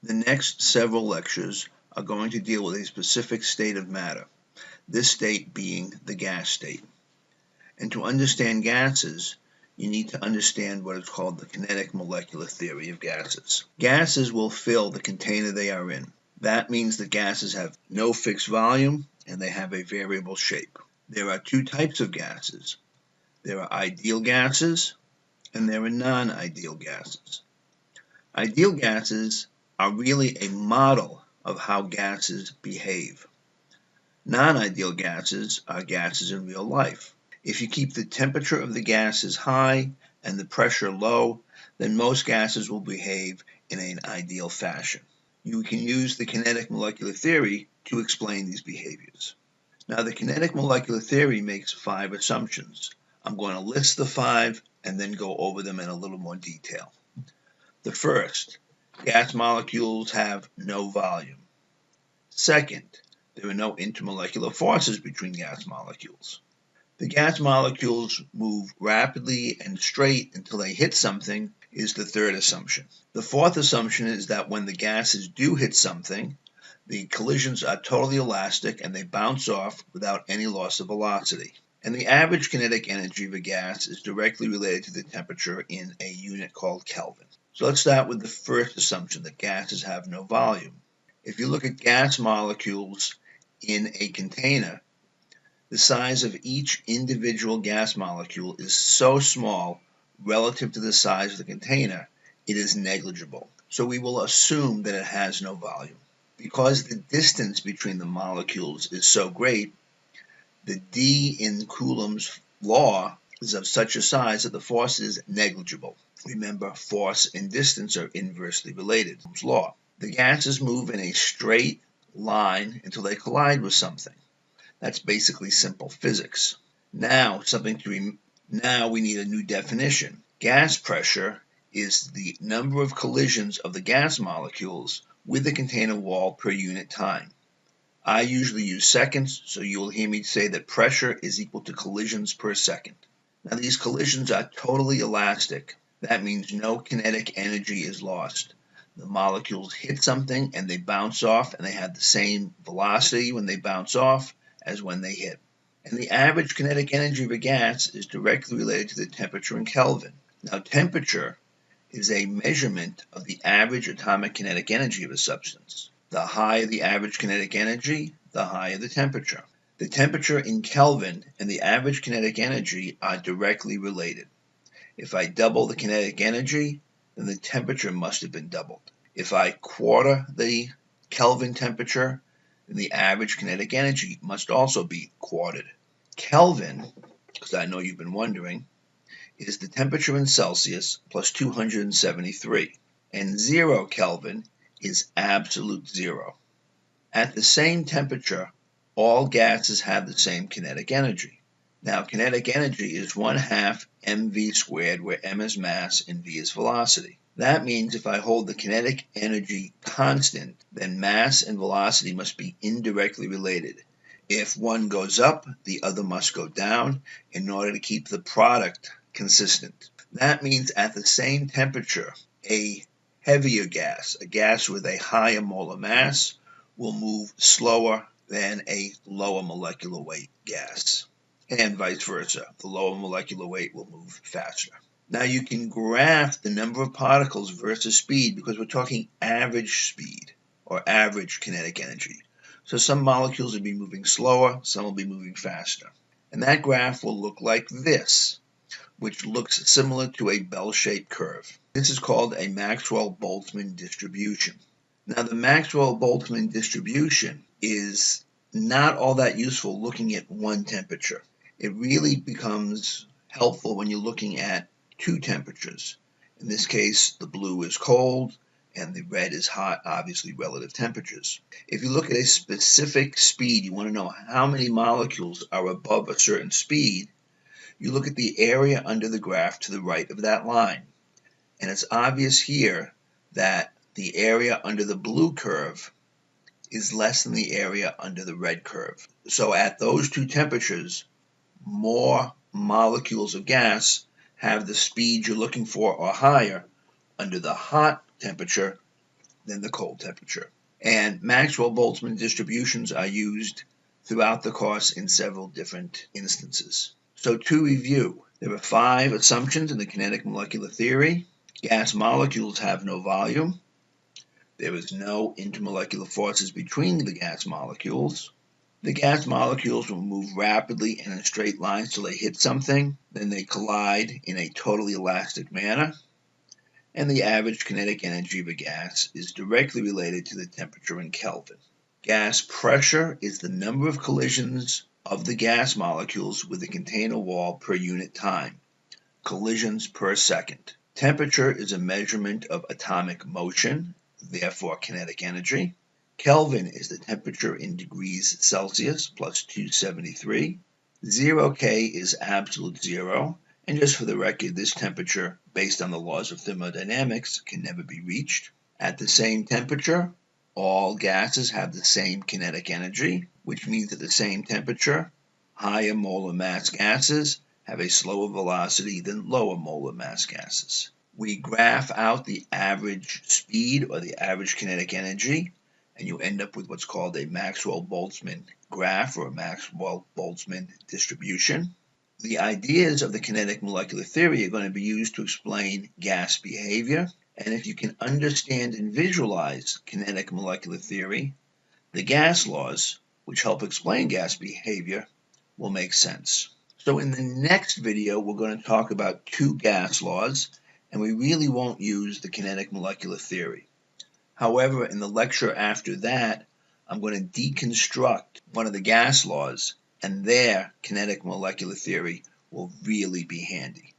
The next several lectures are going to deal with a specific state of matter, this state being the gas state. And to understand gases, you need to understand what is called the kinetic molecular theory of gases. Gases will fill the container they are in. That means that gases have no fixed volume and they have a variable shape. There are two types of gases. There are ideal gases and there are non-ideal gases. Ideal gases are really a model of how gases behave. Non-ideal gases are gases in real life. If you keep the temperature of the gases high and the pressure low, then most gases will behave in an ideal fashion. You can use the kinetic molecular theory to explain these behaviors. Now, the kinetic molecular theory makes 5 assumptions. I'm going to list the 5 and then go over them in a little more detail. The first, gas molecules have no volume. Second, there are no intermolecular forces between gas molecules. The gas molecules move rapidly and straight until they hit something is the third assumption. The fourth assumption is that when the gases do hit something, the collisions are totally elastic and they bounce off without any loss of velocity. And the average kinetic energy of a gas is directly related to the temperature in a unit called Kelvin. So let's start with the first assumption, that gases have no volume. If you look at gas molecules in a container, the size of each individual gas molecule is so small relative to the size of the container, it is negligible. So we will assume that it has no volume. Because the distance between the molecules is so great, the D in Coulomb's law is of such a size that the force is negligible. Remember, force and distance are inversely related. Coulomb's law. The gases move in a straight line until they collide with something. That's basically simple physics. Now we need a new definition. Gas pressure is the number of collisions of the gas molecules with the container wall per unit time. I usually use seconds, so you will hear me say that pressure is equal to collisions per second. Now, these collisions are totally elastic. That means no kinetic energy is lost. The molecules hit something and they bounce off, and they have the same velocity when they bounce off as when they hit. And the average kinetic energy of a gas is directly related to the temperature in Kelvin. Now, temperature is a measurement of the average atomic kinetic energy of a substance. The higher the average kinetic energy, the higher the temperature. The temperature in Kelvin and the average kinetic energy are directly related. If I double the kinetic energy, then the temperature must have been doubled. If I quarter the Kelvin temperature, then the average kinetic energy must also be quartered. Kelvin, because I know you've been wondering, is the temperature in Celsius plus 273, and 0 Kelvin is absolute zero. At the same temperature, all gases have the same kinetic energy. Now, kinetic energy is 1/2 mv squared, where m is mass and v is velocity. That means if I hold the kinetic energy constant, then mass and velocity must be indirectly related. If one goes up, the other must go down in order to keep the product consistent. That means at the same temperature, a heavier gas, a gas with a higher molar mass, will move slower than a lower molecular weight gas, and vice versa. The lower molecular weight will move faster. Now you can graph the number of particles versus speed because we're talking average speed or average kinetic energy. So some molecules will be moving slower, some will be moving faster. And that graph will look like this, which looks similar to a bell-shaped curve. This is called a Maxwell-Boltzmann distribution. Now, the Maxwell-Boltzmann distribution is not all that useful looking at one temperature. It really becomes helpful when you're looking at two temperatures. In this case, the blue is cold and the red is hot, obviously relative temperatures. If you look at a specific speed, you want to know how many molecules are above a certain speed, you look at the area under the graph to the right of that line. And it's obvious here that the area under the blue curve is less than the area under the red curve. So at those two temperatures, more molecules of gas have the speed you're looking for or higher. Under the hot temperature, than the cold temperature. And Maxwell-Boltzmann distributions are used throughout the course in several different instances. So to review, there are 5 assumptions in the kinetic molecular theory. Gas molecules have no volume. There is no intermolecular forces between the gas molecules. The gas molecules will move rapidly and in straight lines till they hit something, then they collide in a totally elastic manner. And the average kinetic energy of a gas is directly related to the temperature in Kelvin. Gas pressure is the number of collisions of the gas molecules with the container wall per unit time, collisions per second. Temperature is a measurement of atomic motion, therefore kinetic energy. Kelvin is the temperature in degrees Celsius plus 273. 0K is absolute zero, and just for the record, this temperature, based on the laws of thermodynamics, can never be reached. At the same temperature, all gases have the same kinetic energy, which means at the same temperature, higher molar mass gases have a slower velocity than lower molar mass gases. We graph out the average speed or the average kinetic energy, and you end up with what's called a Maxwell-Boltzmann graph or a Maxwell-Boltzmann distribution. The ideas of the kinetic molecular theory are going to be used to explain gas behavior, and if you can understand and visualize kinetic molecular theory, the gas laws, which help explain gas behavior, will make sense. So in the next video, we're going to talk about 2 gas laws, and we really won't use the kinetic molecular theory. However, in the lecture after that, I'm going to deconstruct one of the gas laws, and their kinetic molecular theory will really be handy.